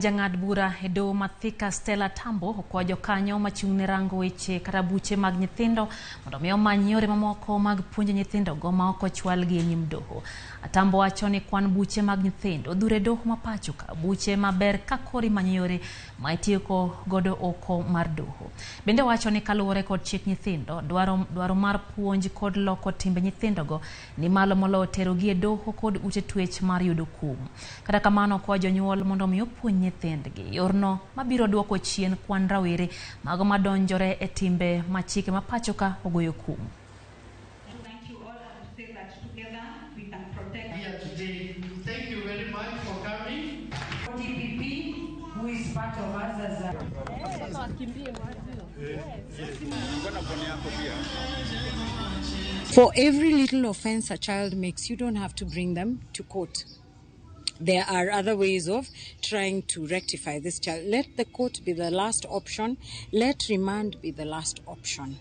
Jang'ad bura e doho Mathika Stella Tambo okwayo kanyo machung'ne rango weche kata buche mag nyithindo mondo mi omany yore mamoko mag puonjo nyithindo go ma ok ochwal gi e nyim doho. Tambo wacho ni kwan buche mag nyithindo odhure doho ma pacho ka buche maber ka kori manyo yore ma itieko godo oko mar doho. Bende wacho ni kaluwore kod chik nyithindo dwaro mar puonj kod loko timbe nyithindo go ni malo molo tero gi e doho kod ute twech mar yudo kum. Kata kamano kwa jonyuol mondo mi opuonj nyithindgi yorno mabiro duoko chien kwan rawere mago madonjore e timbe machike ma pacho ka ogoyo kum. Thank you all and say that together we can protect here today. Thank you very much for coming. TPP, who is part of us as a For every little offense a child makes, you don't have to bring them to court. There are other ways of trying to rectify this child. Let the court be the last option. Let remand be the last option.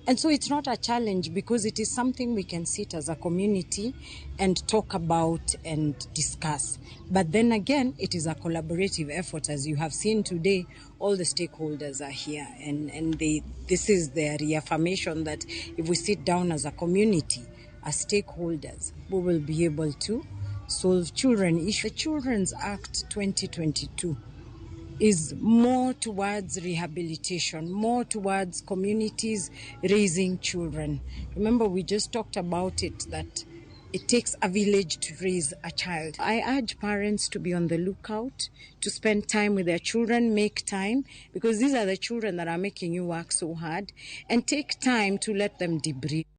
And so it's not a challenge because it is something we can sit as a community and talk about and discuss. But then again, it is a collaborative effort. As you have seen today, all the stakeholders are here. And this is their reaffirmation that if we sit down as a community, as stakeholders, we will be able to solve children issues. The Children's Act 2022 is more towards rehabilitation, more towards communities raising children. Remember, we just talked about it, that it takes a village to raise a child. I urge parents to be on the lookout, to spend time with their children, make time, because these are the children that are making you work so hard, and take time to let them debrief.